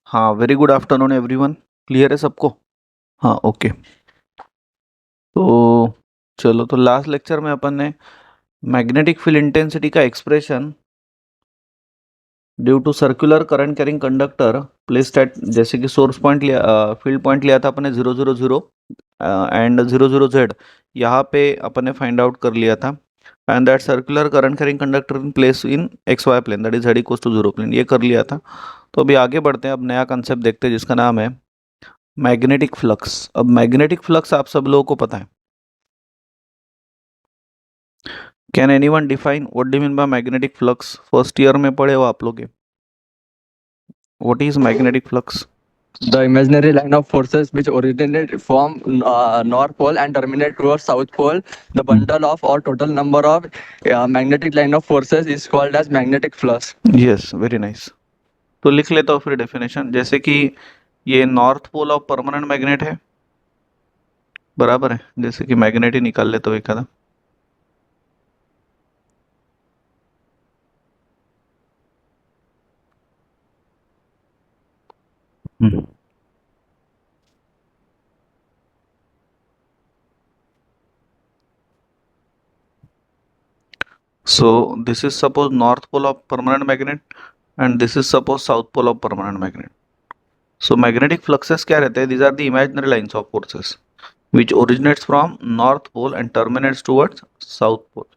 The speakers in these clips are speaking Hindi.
हाँ, very good afternoon everyone. Clear है सबको? हाँ, ओके। तो चलो, तो लास्ट लेक्चर में अपन ने मैग्नेटिक फील्ड इंटेंसिटी का expression due to circular current carrying conductor placed at, जैसे कि सोर्स पॉइंट लिया, फील्ड पॉइंट लिया था अपन ने 0 0 0 एंड 0 0 Z, यहाँ पे अपन ने फाइंड आउट कर लिया था। And that circular current carrying conductor in place in x y plane, that is Z equals to 0 plane, ये कर लिया था। तो अभी आगे बढ़ते हैं, अब नया कंसेप्ट देखते हैं जिसका नाम है मैग्नेटिक फ्लक्स। अब मैग्नेटिक फ्लक्स आप सब लोगों को पता है। Can anyone define what do mean by magnetic flux? First year में पढ़े हो आप लोग ये। What is magnetic flux? The imaginary line of forces which originate from North Pole and terminate towards South Pole, the bundle of or total number of magnetic line of forces is called as magnetic flux. Yes, very nice. तो लिख लेता हूँ फिर डेफिनेशन, जैसे कि ये north pole of permanent magnet है, बराबर है। जैसे कि मैग्नेट ही निकाल लेता हूँ एक आधा। So this is suppose north pole of permanent magnet and this is suppose south pole of permanent magnet. So magnetic fluxes क्या रहते हैं? These are the imaginary lines of forces which originates from north pole and terminates towards south pole.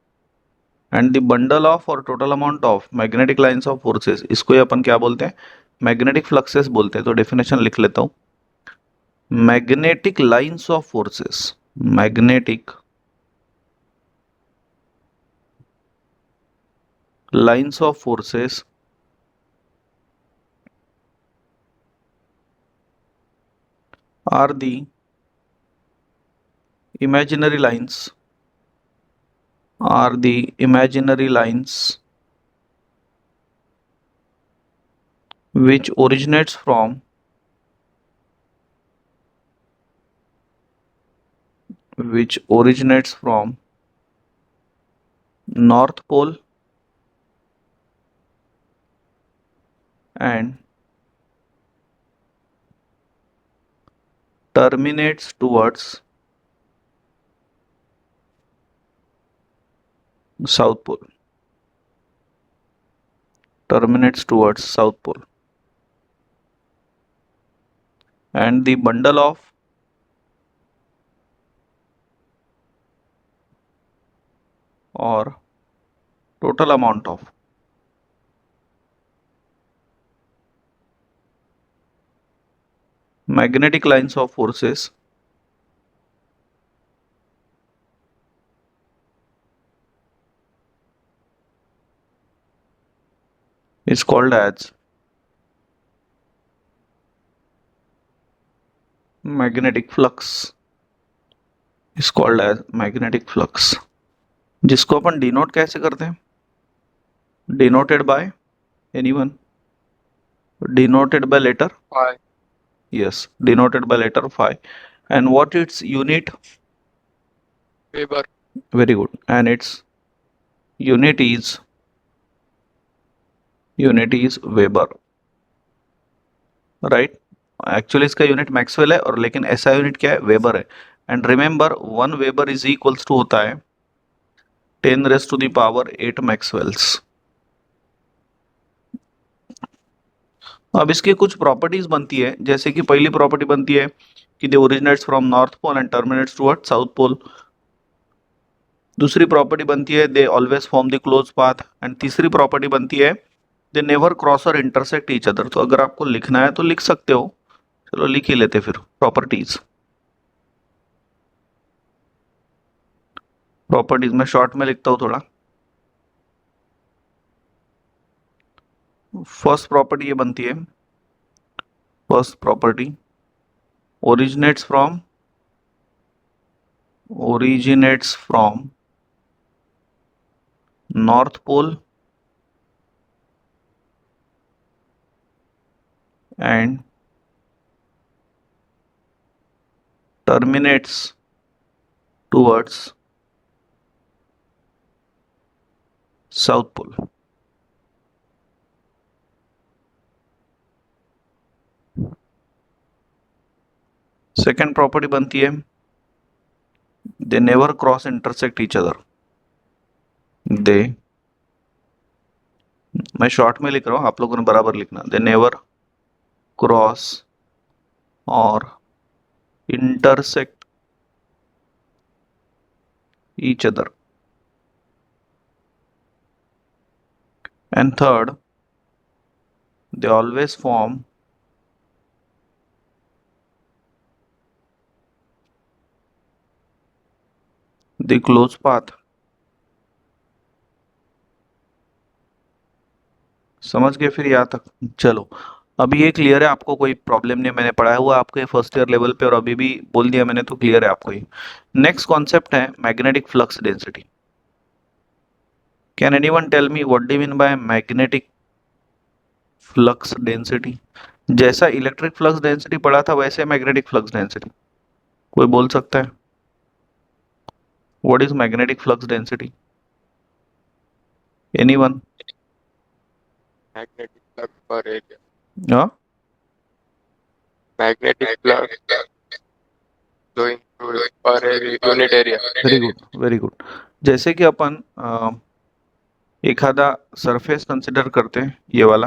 And the bundle of or total amount of magnetic lines of forces, इसको ही अपन क्या बोलते हैं? मैग्नेटिक फ्लक्सेस बोलते हैं। तो डेफिनेशन लिख लेता हूँ। Magnetic lines of forces, magnetic lines of forces are the imaginary lines, are the imaginary lines which originates from north pole and terminates towards south pole, terminates towards south pole. And the bundle of or total amount of magnetic lines of forces is called as magnetic flux, is called as magnetic flux, जिसको अपन डिनोट कैसे करते हैं? Denoted by anyone? Denoted by letter Phi. yes, denoted by letter phi. And what its unit? Weber. Very good. And its unit is Weber, right? Actually इसका यूनिट मैक्सवेल है, और लेकिन ऐसा यूनिट क्या है? वेबर है। And remember 1 weber is equals to होता है 10 raise to the power 8 maxwells. अब इसकी कुछ प्रॉपर्टीज बनती है, जैसे कि पहली प्रॉपर्टी बनती है कि they originates from north pole and terminates towards south pole. दूसरी प्रॉपर्टी बनती है they always form the close path. And तीसरी प्रॉपर्टी बनती है they never cross or intersect each other. तो अगर आपको लिखना है तो लिख सकते हो, चलो लिख ही लेते फिर। प्रॉपर्टीज, प्रॉपर्टीज में शॉर्ट में लिखता हूं थोड़ा। फर्स्ट प्रॉपर्टी ये बनती है, first property originates from north pole and terminates towards south pole. Second property बनती है they never cross intersect each other. They, मैं शॉर्ट में लिख रहा हूँ, आप लोगों ने बराबर लिखना, दे never cross or intersect each other. And third, they always form the close path। समझ गए फिर यहाँ तक? चलो, अभी ये क्लियर है आपको, कोई प्रॉब्लम नहीं, मैंने पढ़ाया हुआ आपके फर्स्ट ईयर लेवल पे और अभी भी बोल दिया मैंने, तो क्लियर है आपको ये। नेक्स्ट कॉन्सेप्ट है magnetic flux density. Can anyone tell me what do you mean by magnetic flux density? जैसा इलेक्ट्रिक फ्लक्स डेंसिटी पढ़ा था वैसे मैग्नेटिक फ्लक्स डेंसिटी, कोई बोल सकता है? What is magnetic flux density? Anyone? magnetic flux per area. हाँ, Magnetic flux flowing through per area, unit area. Very good, very good. जैसे कि अपन एखादा सरफेस कंसिडर करते हैं, ये वाला,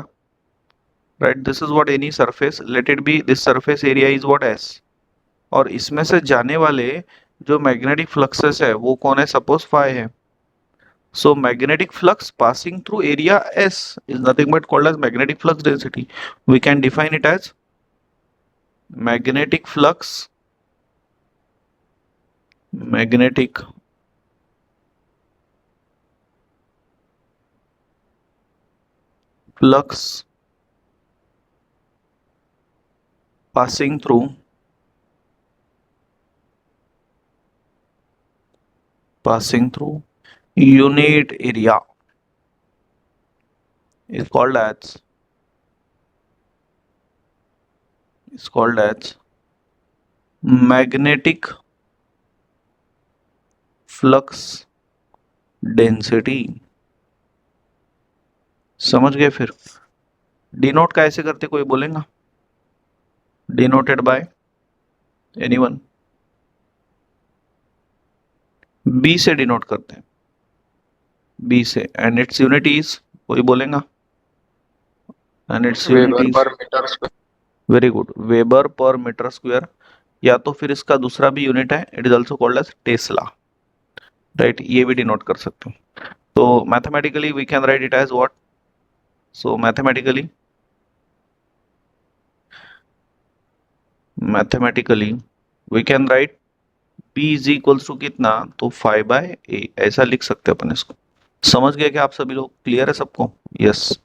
right, this is what any surface, late it B, this surface area is what S, और इसमें से जाने वाले जो मैग्नेटिक फ्लक्सेस है वो कौन है? सपोज फाई है। So magnetic flux passing through area S is nothing but called as magnetic flux density. We can define it as magnetic flux, magnetic flux passing through unit area is called as magnetic flux density। समझ गए फिर? डिनोट कैसे करते, कोई बोलेगा? Denoted by anyone? बी से डिनोट करते हैं, बी से, एंड इट्स यूनिट इज, कोई बोलेगा? And its unit Weber is, per meter square. Very good, weber per metre square, या तो फिर इसका दूसरा भी यूनिट है, it is also called as tesla, right, ये भी डिनोट कर सकते हो। तो mathematically we can write it as what? So mathematically we can write P is equals to कितना, तो 5/a, ऐसा लिख सकते हैं अपन इसको। समझ गए क्या आप सभी लोग? क्लियर है सबको? यस।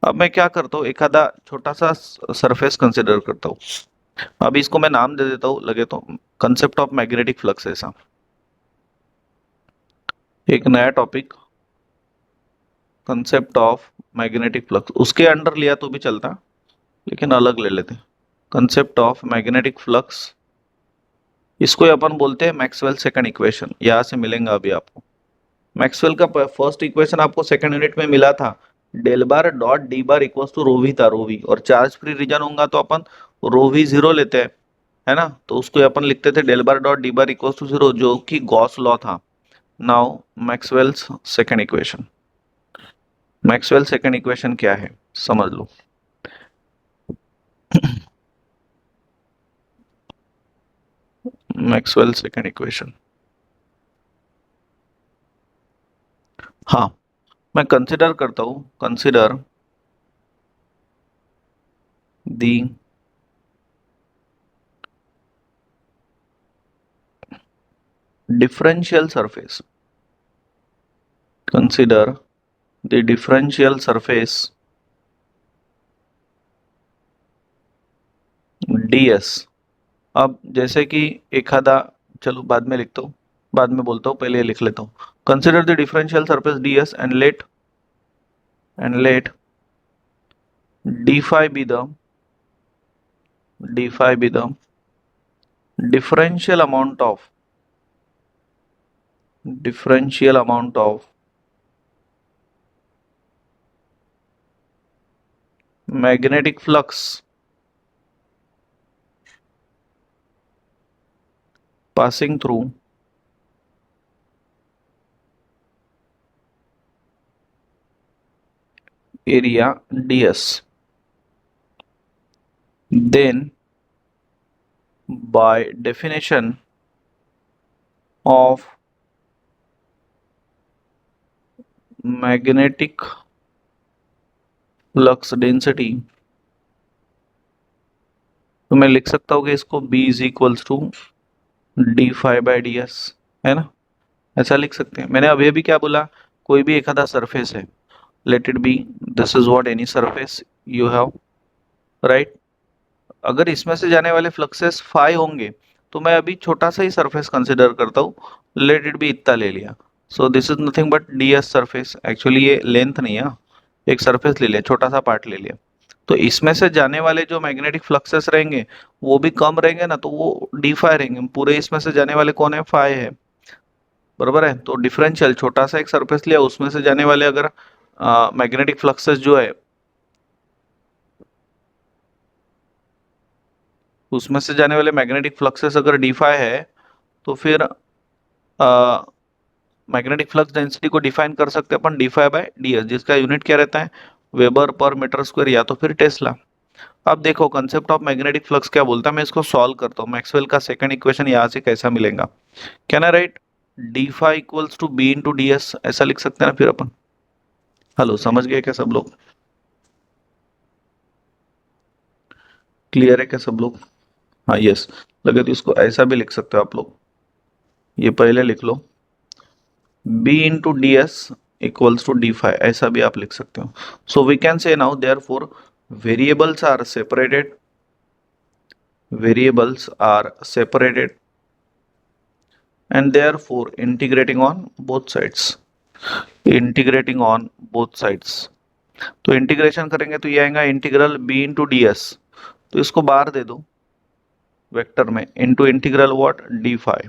अब मैं क्या करता हूँ, एक आधा छोटा सा सरफेस कंसिडर करता हूँ। अभी इसको मैं नाम दे देता हूँ, लगे तो, कंसेप्ट ऑफ मैग्नेटिक फ्लक्स, ऐसा एक नया topic, concept of magnetic flux, उसके अंडर लिया तो भी चलता, लेकिन अलग ले लेते। कंसेप्ट ऑफ मैग्नेटिक फ्लक्स, इसको अपन बोलते हैं मैक्सवेल सेकंड इक्वेशन, यहां से मिलेंगे अभी आपको। मैक्सवेल का फर्स्ट इक्वेशन आपको सेकंड यूनिट में मिला था, del bar dot D bar equals to rho V था, रो वी, और चार्ज फ्री रीजन होगा तो अपन रो वी जीरो लेते हैं, है ना, तो उसको अपन लिखते थे del bar dot D bar equals to zero, जो कि गॉस लॉ था। Now Maxwell's second equation, Maxwell second equation क्या है समझ लो। मैक्सवेल सेकंड इक्वेशन, हाँ, मैं कंसिडर करता हूं, consider the differential surface, consider the differential surface ds। अब जैसे कि एक आधा, चलो बाद में लिखता हूँ, बाद में बोलता हूँ, पहले ये लिख लेता हूँ। Consider the differential surface ds and let d phi be the differential amount of magnetic flux passing through area ds. Then by definition of magnetic flux density, तो मैं लिख सकता हूँ कि इसको B is equals to d phi by D S, है ना, ऐसा लिख सकते हैं। मैंने अभी अभी क्या बोला, कोई भी एक आधा सरफेस है, late it B this is what any surface you have, right. अगर इसमें से जाने वाले फ्लक्सेस फाई होंगे तो मैं अभी छोटा सा ही सरफेस कंसिडर करता हूँ, लेट इट बी इतना ले लिया। So this is nothing but D S surface, actually ये लेंथ नहीं है, एक सरफेस ले लिया, छोटा सा पार्ट ले लिया। तो इसमें से जाने वाले जो मैग्नेटिक फ्लक्सेस रहेंगे वो भी कम रहेंगे ना, तो वो डी फाई रहेंगे। पूरे इसमें से जाने वाले कौन है, फाई है, बराबर है। तो डिफरेंशियल छोटा सा एक सरफेस लिया, उसमें से जाने वाले अगर मैग्नेटिक फ्लक्सेस जो है, उसमें से जाने वाले मैग्नेटिक फ्लक्सेस अगर डी फाई है तो फिर मैग्नेटिक फ्लक्स डेंसिटी को डिफाइन कर सकते हैं अपन D phi by D S, जिसका यूनिट क्या रहता है, वेबर पर मीटर स्क्वायर या तो फिर टेस्ला। अब देखो कंसेप्ट ऑफ मैग्नेटिक फ्लक्स क्या बोलता है, मैं इसको सॉल्व करता हूँ। मैक्सवेल का सेकंड इक्वेशन यहाँ से कैसा मिलेगा, can I write d phi equals to B into D S, ऐसा लिख सकते हैं ना फिर अपन। हेलो, समझ गए क्या सब लोग, क्लियर है क्या सब लोग? हाँ यस, लगे तो इसको ऐसा भी लिख सकते हो आप लोग, ये पहले लिख लो b into D S equals to d phi, ऐसा भी आप लिख सकते हो। So we can say now therefore variables are separated, variables are separated and therefore integrating on both sides, integrating on both sides। तो इंटीग्रेशन करेंगे तो ये आएगा integral b into D S, तो इसको बाहर दे दो वेक्टर में, into integral what d phi.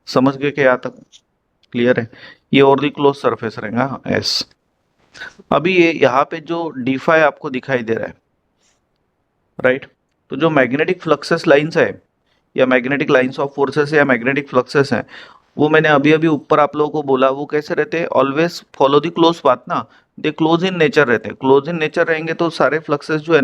समझ गए क्या यहाँ तक, क्लियर है? ये और दी क्लोज सरफेस रहेगा एस। अभी ये यहाँ पे जो डी फाई आपको दिखाई दे रहा है, राइट, तो जो मैग्नेटिक फ्लक्सेस लाइंस है या मैग्नेटिक लाइंस ऑफ फोर्सेस या मैग्नेटिक फ्लक्सेस हैं, वो मैंने अभी अभी ऊपर आप लोगों को बोला, वो कैसे रहते हैं, always follow the close path ना, दे क्लोज इन नेचर रहते हैं। क्लोज इन नेचर रहेंगे तो सारे फ्लक्सेस जो है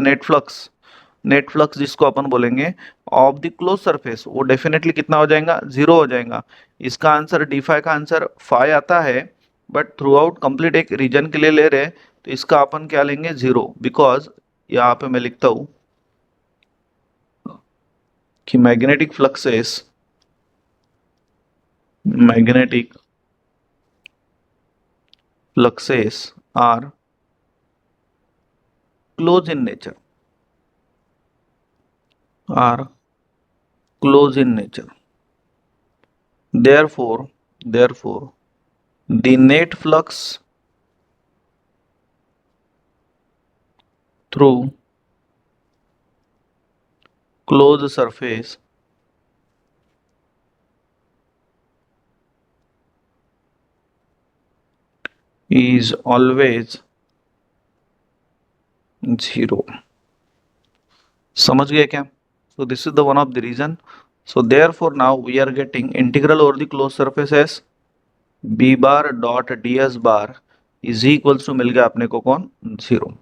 नेट फ्लक्स जिसको अपन बोलेंगे ऑफ द क्लोज सरफेस, वो डेफिनेटली कितना हो जाएगा, जीरो हो जाएगा। इसका आंसर डी फाई का आंसर फाई आता है, बट थ्रू आउट कंप्लीट एक रीजन के लिए ले रहे हैं, तो इसका अपन क्या लेंगे, जीरो, बिकॉज यहाँ पे मैं लिखता हूँ कि magnetic fluxes are close in nature, are close in nature. Therefore, the net flux through closed surface is always zero। समझ गए क्या? So this is the one of the reason. So therefore now we are getting integral over the closed surface as b bar dot ds bar is equals to, मिल गया अपने को कौन, जीरो।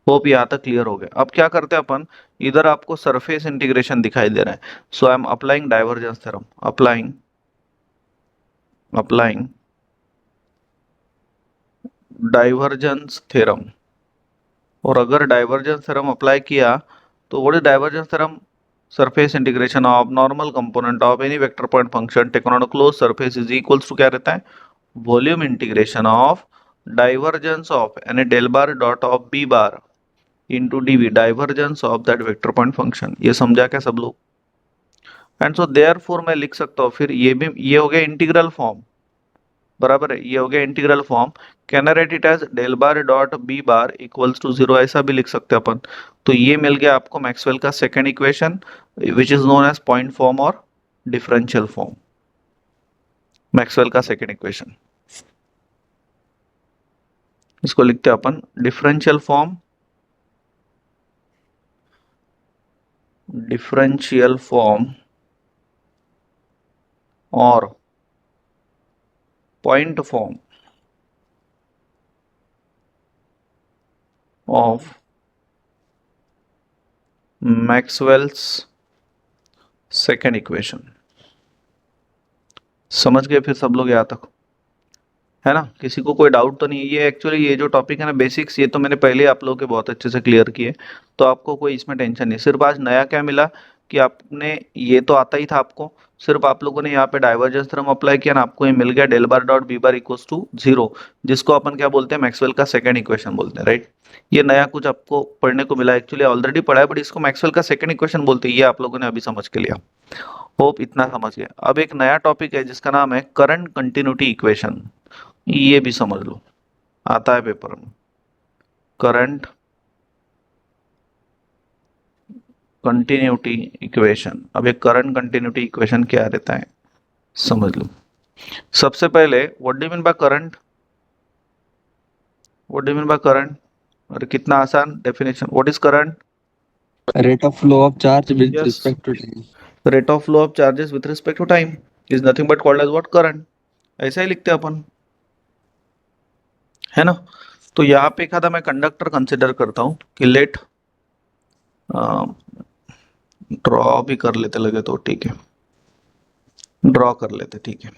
होप यहाँ तक क्लियर हो गया। अब क्या करते हैं अपन, इधर आपको सरफेस इंटीग्रेशन दिखाई दे रहा है, so I am applying divergence theorem, applying divergence theorem. और अगर डाइवर्जेंस थ्योरम अप्लाई किया तो what is divergence theorem, surface integration of normal component of any vector point function taken on a close surface is equals to क्या रहता है, volume integration of divergence of यानी del bar dot of B bar into DV, divergence of that vector point function. ये समझा क्या सब लोग? एंड सो देयरफॉर मैं लिख सकता हूँ फिर ये भी, ये हो गया इंटीग्रल फॉर्म, बराबर है, ये हो गया integral form. Can I write it as del bar dot B bar equals to zero, ऐसा भी लिख सकते हैं अपन। तो ये मिल गया आपको मैक्सवेल का second equation which is known as point form और डिफरेंशियल फॉर्म, मैक्सवेल का सेकेंड इक्वेशन। इसको लिखते हैं अपन डिफरेंशियल फॉर्म, और point form of Maxwell's second equation। समझ गए फिर सब लोग यहाँ तक, है ना? किसी को कोई डाउट तो नहीं है? ये एक्चुअली ये जो टॉपिक है ना बेसिक्स, ये तो मैंने पहले ही आप लोगों के बहुत अच्छे से क्लियर किए, तो आपको कोई इसमें टेंशन नहीं। सिर्फ आज नया क्या मिला कि आपने, ये तो आता ही था आपको, सिर्फ आप लोगों ने यहाँ पे डाइवर्जेंस थ्योरम अप्लाई किया ना, आपको ये मिल गया del bar dot B bar equals to 0, जिसको अपन क्या बोलते हैं, मैक्सवेल का सेकंड इक्वेशन बोलते हैं, राइट? ये नया कुछ आपको पढ़ने को मिला, एक्चुअली ऑलरेडी पढ़ा है, बट इसको मैक्सवेल का सेकंड इक्वेशन बोलते हैं, ये आप लोगों ने अभी समझ के लिया। होप इतना समझ गए। अब एक नया टॉपिक है जिसका नाम है करंट कंटिन्यूटी इक्वेशन, ये भी समझ लो, आता है पेपर में। Current continuity equation. अब एक करंट कंटिन्यूटी इक्वेशन क्या रहता है समझ लो। सबसे पहले what do you mean by current? What do you mean by current? अरे कितना आसान definition, what is current? Rate of flow of charge with Yes, respect to time. rate of flow of charges with respect to time is nothing but called as what? current। ऐसा ही लिखते हैं अपन, है ना? तो यहाँ पे एक आधा मैं कंडक्टर कंसिडर करता हूँ कि लेट ड्रॉ भी कर लेते लगे तो ठीक है, ड्रॉ कर लेते, ठीक है।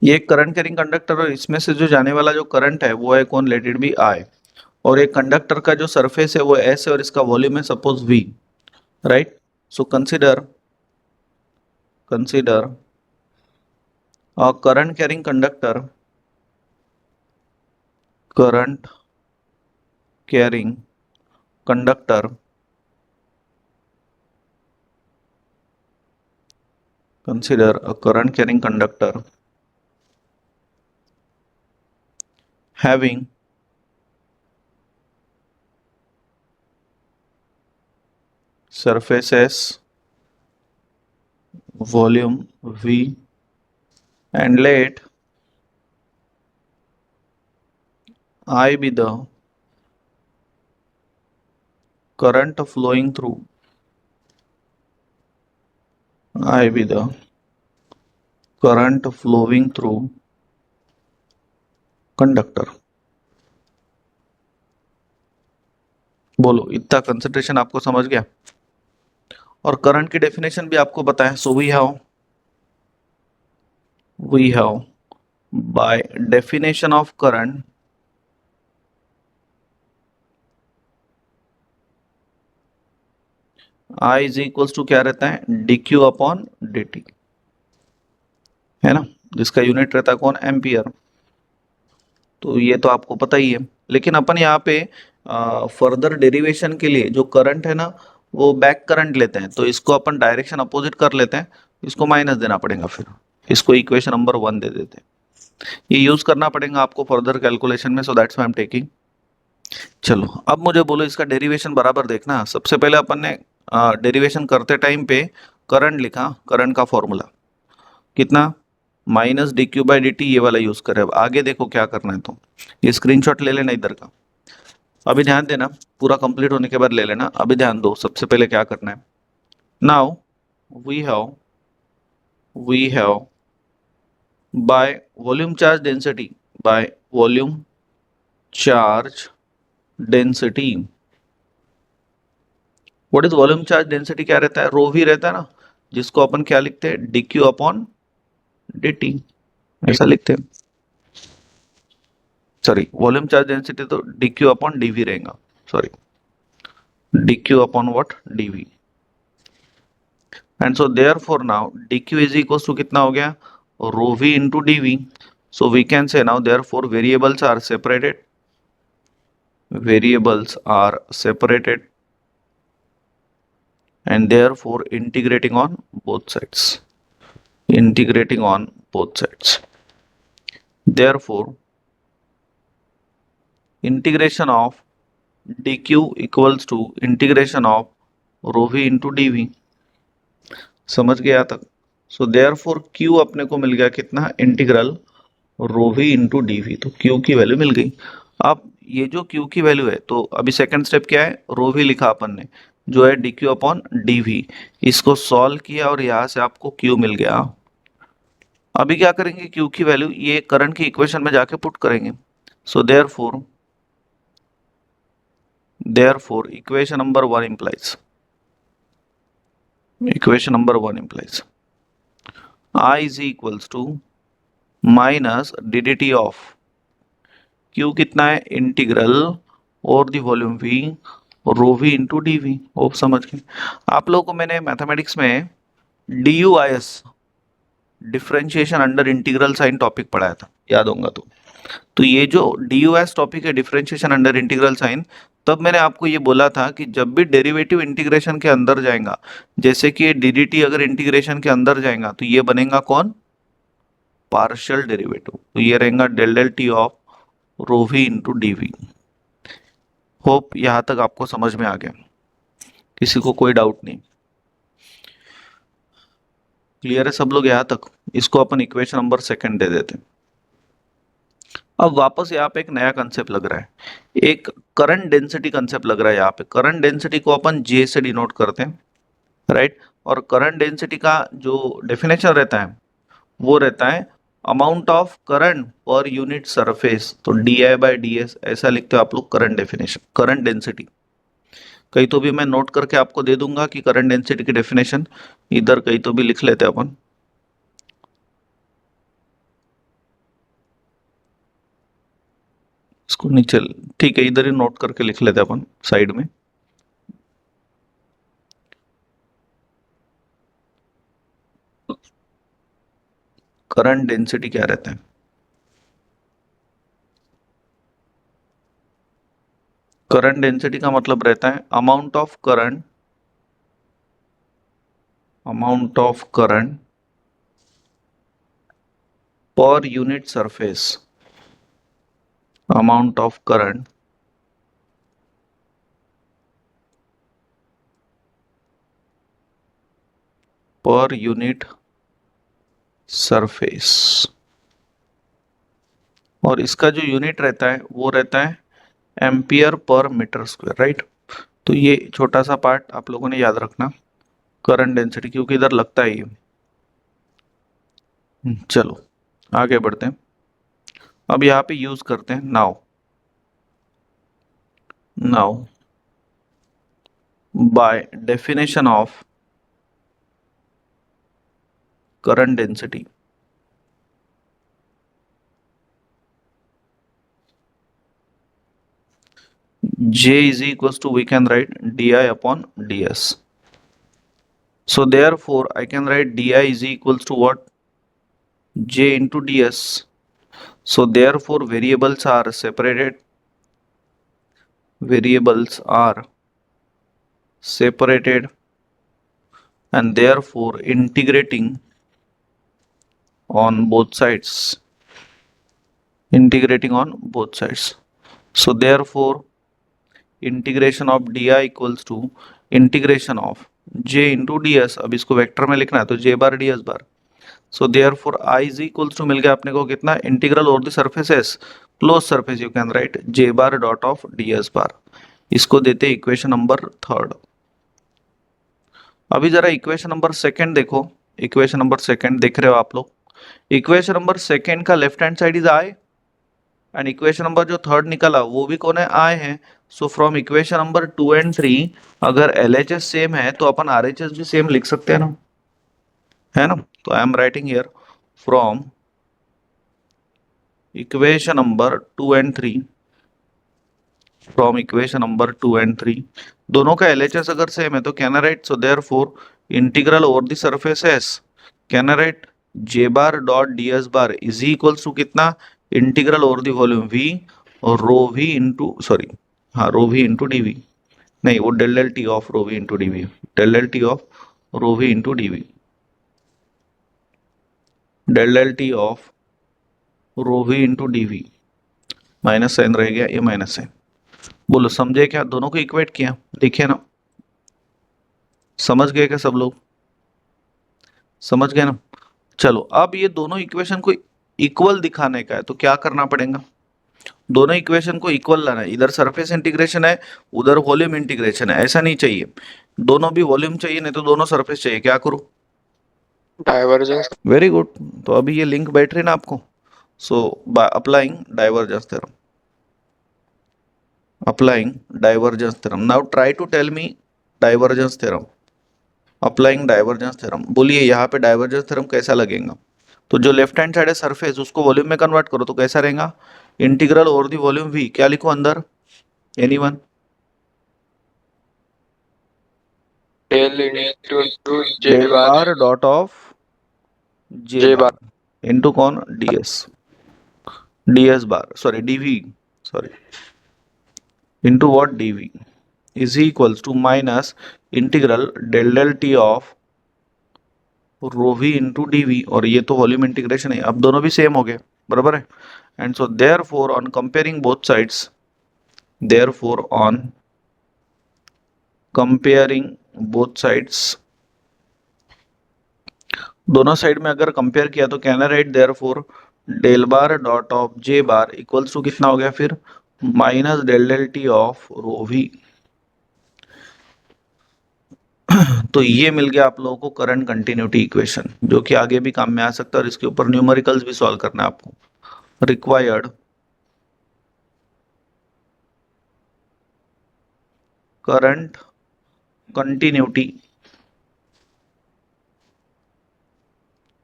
ये एक करंट कैरिंग कंडक्टर, और इसमें से जो जाने वाला जो करंट है वो है कौन? Let it be I. और एक कंडक्टर का जो सरफेस है वो एस है और इसका वॉल्यूम है suppose V, right? So consider a current carrying conductor, current carrying conductor consider a current carrying conductor having surface S, volume V, and let I be the current flowing through, I be the current flowing through conductor। बोलो, इतना कंसंट्रेशन आपको समझ गया? और करंट की डेफिनेशन भी आपको पता है। So we have by definition of current, I is equals to क्या रहता है? dq अपॉन dt, है ना? जिसका यूनिट रहता है कौन? एम्पियर। तो ये तो आपको पता ही है, लेकिन अपन यहाँ पे फर्दर डेरिवेशन के लिए जो करंट है ना वो बैक करंट लेते हैं, तो इसको अपन डायरेक्शन अपोजिट कर लेते हैं, इसको माइनस देना पड़ेगा, फिर इसको इक्वेशन नंबर 1 दे देते हैं। ये यूज करना पड़ेगा आपको फर्दर कैलकुलेशन में, so that's why I am taking. चलो अब मुझे बोलो इसका डेरिवेशन बराबर देखना। सबसे पहले अपन ने डेरिवेशन करते टाइम पे करंट लिखा, करंट का फॉर्मूला कितना? Minus D Q by D T, ये वाला यूज करें। अब आगे देखो क्या करना है, तो ये स्क्रीनशॉट ले लेना इधर का, अभी ध्यान देना, पूरा कंप्लीट होने के बाद ले लेना। अभी ध्यान दो, सबसे पहले क्या करना है। Now we have by volume charge density, by volume charge density, what is volume charge density? क्या रहता है? रो वी रहता है ना, जिसको अपन क्या लिखते हैं? D Q upon D T, ऐसा लिखते हैं। सॉरी, वॉल्यूम चार्ज डेंसिटी तो D Q upon D V रहेगा, sorry, D Q upon what? D V. And so therefore now D Q is equal to कितना हो गया? Rho V into D V. So we can say now therefore variables are separated, variables are separated, and therefore integrating on both sides, integrating on both sides, therefore integration of dq equals to integration of rho v into dv। समझ गया तक? सो therefore q अपने को मिल गया कितना? Integral rho V into D V, तो क्यू की वैल्यू मिल गई। अब ये जो क्यू की वैल्यू है, तो अभी सेकंड स्टेप क्या है, रो वी लिखा अपन ने, जो है d Q upon D V, इसको सॉल्व किया और यहाँ से आपको क्यू मिल गया। अभी क्या करेंगे, क्यू की वैल्यू ये करंट की इक्वेशन में जाके पुट करेंगे। So therefore equation number 1 implies I is equals to minus d of Q कितना है, integral over the volume V rho V into D V. Hope समझ गए। आप लोगों को मैंने मैथमेटिक्स में D U I S, differentiation under integral sign topic पढ़ाया था, याद होगा तो ये जो डी यू एस टॉपिक है, डिफरेंशिएशन अंडर इंटीग्रल साइन, तब मैंने आपको ये बोला था कि जब भी डेरिवेटिव इंटीग्रेशन के अंदर जाएगा, जैसे कि डी डी टी अगर इंटीग्रेशन के अंदर जाएगा तो ये बनेगा कौन, पार्शियल डेरिवेटिव, तो ये रहेगा del del T of rho V into D V. Hope यहां तक आपको समझ में आ गया, किसी को कोई डाउट नहीं, क्लियर है सब लोग यहां तक। इसको अपन इक्वेशन नंबर सेकंड दे देते हैं। अब वापस यहाँ पे एक नया कंसेप्ट लग रहा है, एक करंट डेंसिटी कंसेप्ट लग रहा है। यहाँ पे करंट डेंसिटी को अपन जे से डिनोट करते हैं, राइट। और करंट डेंसिटी का जो डेफिनेशन रहता है वो रहता है amount of current per unit surface, तो D I by D S ऐसा लिखते हो आप लोग करंट डेफिनेशन, करंट डेंसिटी। कहीं तो भी मैं नोट करके आपको दे दूंगा कि करंट डेंसिटी की डेफिनेशन, इधर कहीं तो भी लिख लेते हैं अपन। इसको नीचे, ठीक है, इधर ही नोट करके लिख लेते हैं अपन साइड में। करंट डेंसिटी क्या रहता है, करंट डेंसिटी का मतलब रहता है amount of current per unit surface, amount of current per unit surface, और इसका जो यूनिट रहता है वो रहता है ampere per metre square, right. तो ये छोटा सा पार्ट आप लोगों ने याद रखना, करंट डेंसिटी, क्योंकि इधर लगता है ये। चलो आगे बढ़ते हैं। अब यहाँ पे यूज करते हैं now bye definition of current density, J is equals to, we can write di upon ds. So therefore I can write di is equals to what, J into ds. So therefore variables are separated, and therefore integrating on both sides, so therefore integration of D I equals to integration of J into D S. अब इसको वेक्टर में लिखना है तो J bar D S bar. So therefore I is equals to मिल गया अपने को कितना, integral over the surface S, close surface, you can write J bar dot of D S bar. इसको देते इक्वेशन नंबर थर्ड। अभी जरा इक्वेशन नंबर सेकंड देखो, इक्वेशन नंबर सेकंड देख रहे हो आप लोग, इक्वेशन नंबर सेकंड का left hand side is I, and equation number जो थर्ड निकला वो भी कौन है, आई है। So from equation number 2 and 3 अगर LHS सेम है तो अपन RHS भी सेम लिख सकते हैं ना, है ना। तो I am writing here from equation number 2 and 3, दोनों का LHS अगर सेम है तो can I write, so therefore integral over the surface S, can I write J bar dot D S bar is equals to कितना, integral over the volume V और रो वी इंटू, सॉरी हाँ rho V into D V, नहीं वो del del T of rho V into D V, del del T of rho V into D V, del del T of rho V into D V, minus sign रह गया, ये माइनस साइन। बोलो समझे क्या, दोनों को इक्वेट किया, देखिए ना, समझ गए क्या सब लोग, समझ गए ना। चलो अब ये दोनों इक्वेशन को इक्वल दिखाने का है तो क्या करना पड़ेगा, दोनों इक्वेशन को इक्वल लाना है, इधर सरफेस इंटीग्रेशन है उधर वॉल्यूम इंटीग्रेशन है, ऐसा नहीं चाहिए, दोनों भी वॉल्यूम चाहिए नहीं तो दोनों सरफेस चाहिए, क्या करूं, डाइवर्जेंस। Very good. तो अभी ये लिंक बैठ रही ना आपको, so by applying divergence theorem, applying divergence theorem, now try to tell me divergence theorem, applying divergence theorem, बोलिए यहाँ पे डाइवर्जेंस थ्योरम कैसा लगेगा, तो जो लेफ्ट हैंड साइड है सरफेस उसको वॉल्यूम में कन्वर्ट करो तो कैसा रहेगा, integral over the volume V, क्या लिखो अंदर, anyone, del into J del bar, bar dot of J J bar bar into कौन, D S, D S bar sorry d V, sorry into what, d V is equals to minus integral del del T of rho V into d V, और ये तो वॉल्यूम इंटीग्रेशन है, अब दोनों भी सेम हो गए, बराबर है, and so therefore on comparing both sides, therefore on comparing both sides, दोनों साइड में अगर कंपेयर किया तो कहना right therefore del bar dot of J bar equals to कितना हो गया फिर, minus del del T of rho V, तो ये मिल गया आप लोगों को करंट कंटिन्यूटी इक्वेशन, जो कि आगे भी काम में आ सकता है और इसके ऊपर न्यूमेरिकल्स भी सॉल्व करना है आपको, required current continuity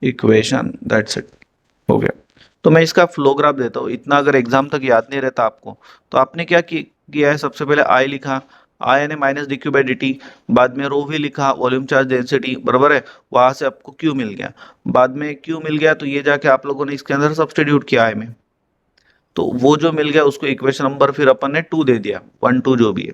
equation, that's it, हो गया। तो मैं इसका फ्लो ग्राफ देता हूँ, इतना अगर एग्जाम तक याद नहीं रहता आपको तो आपने क्या किया है, सबसे पहले आई लिखा, आई यानी minus D Q by D T, बाद में रो भी लिखा वॉल्यूम चार्ज डेंसिटी, बराबर है, वहां से आपको क्यू मिल गया, बाद में क्यू मिल गया तो ये जाके आप लोगों ने इसके अंदर सब्सटीट्यूट किया आई में, तो वो जो मिल गया उसको इक्वेशन नंबर फिर अपन ने 2 दे दिया, 1 2 जो भी है,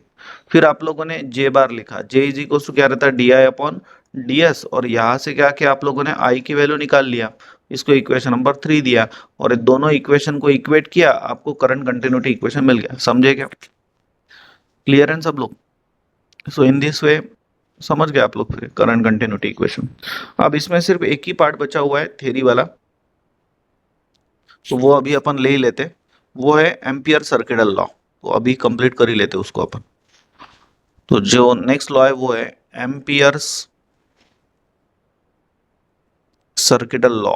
फिर आप लोगों ने जे बार लिखा, जे इज इक्वल टू क्या रहता है, D I upon D S, और यहाँ से क्या किया आप लोगों ने आई की वैल्यू निकाल लिया, इसको इक्वेशन नंबर 3 दिया, और दोनों इक्वेशन को इक्वेट किया, आपको करंट कंटिन्यूटी इक्वेशन मिल गया, समझे क्या, क्लियर है सब लोग, सो इन दिस वे समझ गए आप लोग फिर करंट कंटिन्यूटी इक्वेशन। अब इसमें सिर्फ एक ही पार्ट बचा हुआ है थ्योरी वाला, तो वो अभी अपन ले ही लेते, वो है एम्पियर सर्किटल लॉ, तो अभी कंप्लीट कर ही लेते उसको अपन, तो जो नेक्स्ट लॉ है वो है amperes circuital law.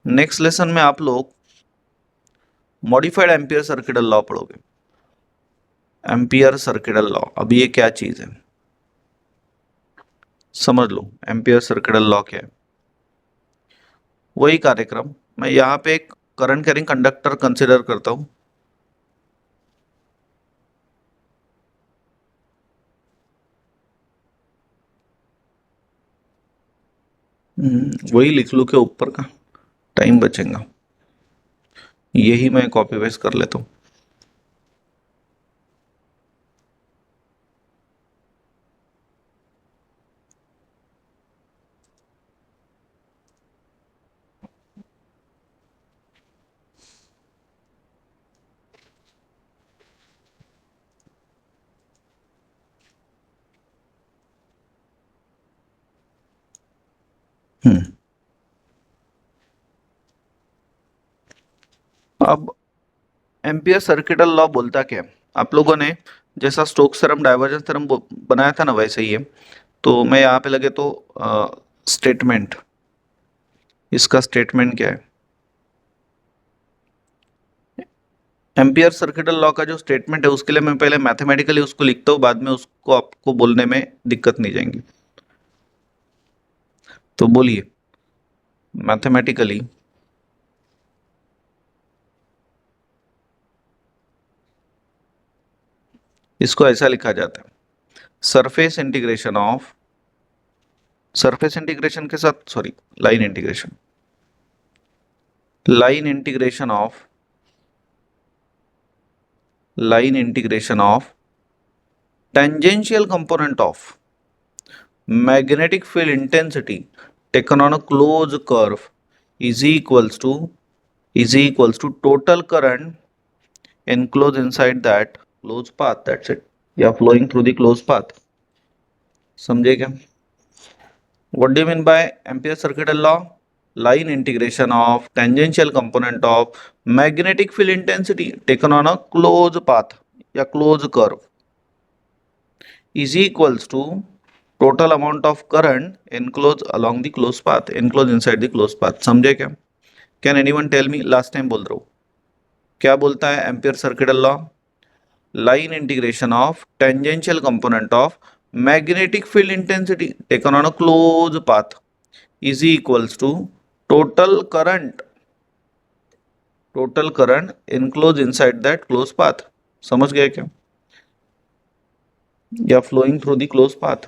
Next lesson में आप लोग मॉडिफाइड एम्पियर सर्किटल लॉ पढ़ोगे, एम्पियर सर्किटल लॉ, अभी ये क्या चीज है समझ लो, एम्पियर सर्किटल लॉ क्या है, वही कार्यक्रम, मैं यहाँ पे एक करंट कैरिंग कंडक्टर कंसिडर करता हूँ, वही लिख लूँ के ऊपर का, टाइम बचेगा, यही मैं कॉपी पेस्ट कर लेता हूँ, अब एम्पियर सर्किटल लॉ बोलता क्या है, आप लोगों ने जैसा स्टोक्स थ्योरम डाइवर्जेंस थ्योरम बनाया था ना वैसे ही है, तो मैं यहाँ पे लगे तो स्टेटमेंट, इसका स्टेटमेंट क्या है, एम्पियर सर्किटल लॉ का जो स्टेटमेंट है उसके लिए मैं पहले मैथमेटिकली उसको लिखता हूँ, बाद में उसको आपको बोलने में दिक्कत नहीं जाएंगी, तो बोलिए मैथमेटिकली इसको ऐसा लिखा जाता है, surface integration of, surface integration के साथ sorry line integration, line integration of, line integration of tangential component of magnetic field intensity taken on a closed curve is equals to total current enclosed inside that closed path, that's it, या flowing through the closed path, समझे क्या, what do you mean by ampere circuital law, line integration of tangential component of magnetic field intensity taken on a closed path या closed curve is equals to total amount of current enclosed along the closed path, enclosed inside the closed path. समझे क्या? Can anyone tell me? Last time बोल रहा हूँ, क्या बोलता है ampere circuital law? Line integration of tangential component of magnetic field intensity taken on a closed path is equals to total current enclosed inside that closed path. समझ गए क्या? या flowing through the closed path.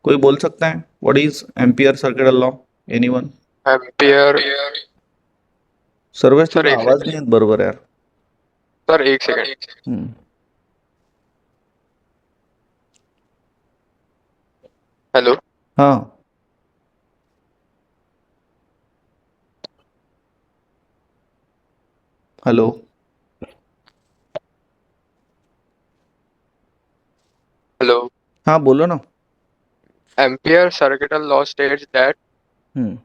कोई बोल सकता है what is ampere circuital law? Anyone? Ampere Sarvesh sir तुझा एक आवाज सेकंड नहीं येत बरोबर यार. सर एक सेकंड हेलो हाँ हेलो हेलो हाँ बोलो ना. Ampere circuital law states that hmm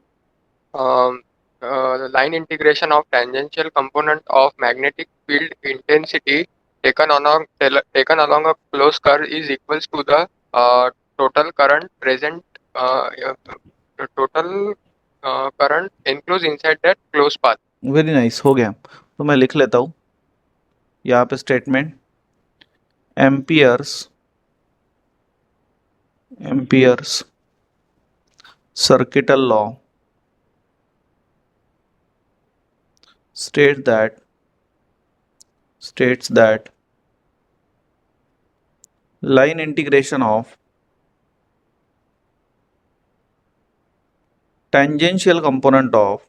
line integration of tangential component of magnetic field intensity taken along a closed curve is equals to the total current present total current enclosed inside that closed path. Very nice. हो गया. तो मैं लिख लेता हूँ यहाँ पे statement amperes circuital law states that line integration of tangential component of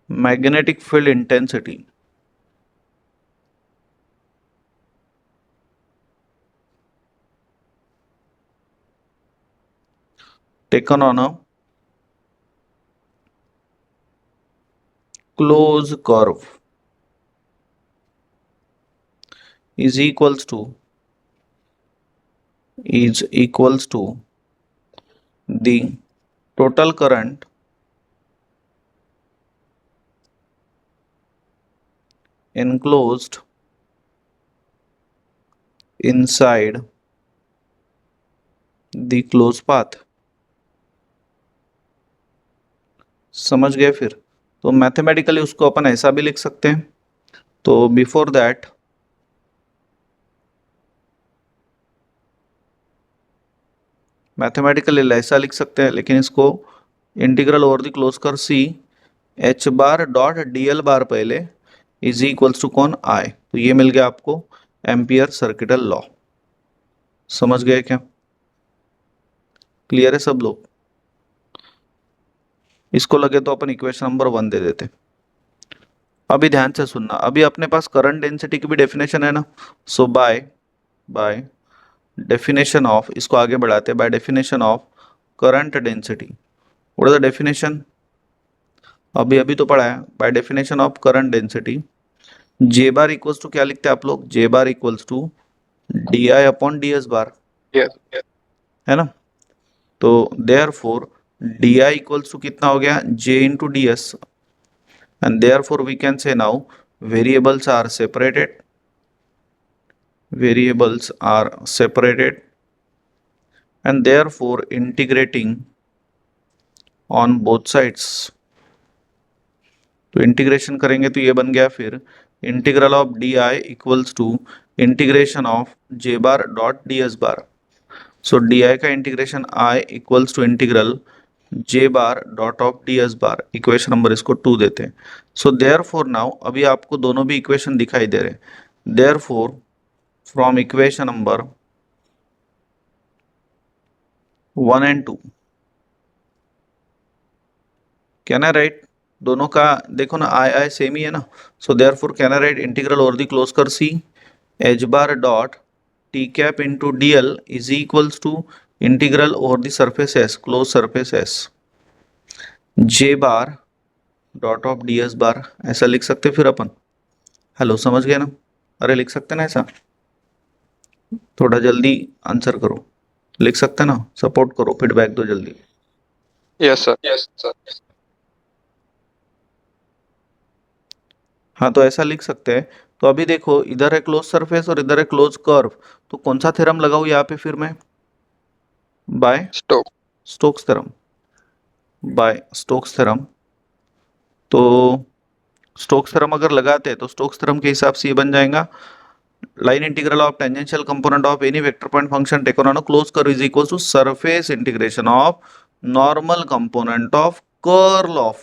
magnetic field intensity taken on a closed curve is equals to the total current enclosed inside the closed path. समझ गए? फिर तो मैथमेटिकली उसको अपन ऐसा भी लिख सकते हैं. तो बिफोर दैट मैथमेटिकली ऐसा लिख सकते हैं, लेकिन इसको इंटीग्रल ओवर द क्लोज कर C H bar dot d L bar पहले इज इक्वल्स टू कौन आई. तो ये मिल गया आपको एम्पियर सर्किटल लॉ. समझ गए क्या? क्लियर है सब लोग? इसको लगे तो अपन इक्वेशन नंबर 1 दे देते. अभी ध्यान से सुनना, अभी अपने पास करंट डेंसिटी की भी डेफिनेशन है ना. सो बाय डेफिनेशन ऑफ, इसको आगे बढ़ाते हैं, by definition of current density. What is the definition? अभी अभी तो पढ़ा है. By definition of current density J bar equals to क्या लिखते हैं आप लोग? J bar equals to D I upon D S bar, Yes. है ना. तो therefore D I equals to कितना हो गया? J into D S. And therefore we can say now variables are separated and therefore integrating on both sides. तो इंटीग्रेशन करेंगे तो ये बन गया फिर integral of D I equals to integration of J bar dot D S bar. So D I का integration I equals to integral J bar dot of D S bar. Equation number इसको 2 देते हैं. सो देयरफॉर नाउ अभी आपको दोनों भी इक्वेशन दिखाई दे रहे हैं. Therefore from equation number 1 and 2 can I write? दोनों का देखो ना, आई सेम ही है ना. So therefore can I write integral over the close कर C H bar dot T cap into D L is equals to integral over the surface S, close surface S, J bar dot of D S bar. ऐसा लिख सकते फिर अपन. हेलो, समझ गए ना? अरे लिख सकते ना ऐसा. थोड़ा जल्दी आंसर करो, लिख सकते ना, सपोर्ट करो, फीडबैक दो जल्दी। Yes, sir. Yes, sir. हाँ तो ऐसा लिख सकते हैं। तो अभी देखो इधर है क्लोज सरफेस और इधर है क्लोज कर्व, तो कौन सा थ्योरम लगाऊं यहाँ पे फिर मैं? By Stokes. Stokes theorem. By Stokes theorem. तो स्टोक्स थ्योरम अगर लगाते हैं तो स्टोक्स थ्योरम के हिसाब से ये बन जाएगा, line integral of tangential component of any vector point function taken on a closed curve is equal to surface integration of normal component of curl of,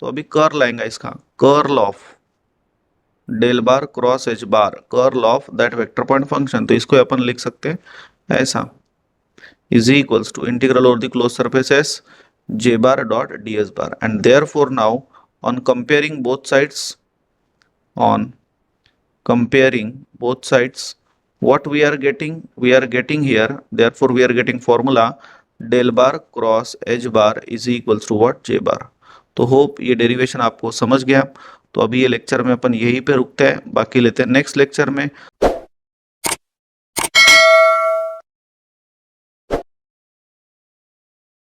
तो अभी कर्ल आएगा इसका, curl of del bar cross H bar, curl of that vector point function, तो इसको अपन लिख सकते हैं ऐसा, is equals to integral over the close surface S J bar dot D S bar, and therefore now on comparing both sides, on comparing both sides, what we are getting here, therefore we are getting formula del bar cross h bar is equals to what, j bar। तो होप ये डेरिवेशन आपको समझ गया। तो अभी ये लेक्चर में अपन यहीं पे रुकते हैं, बाकी लेते हैं नेक्स्ट लेक्चर में।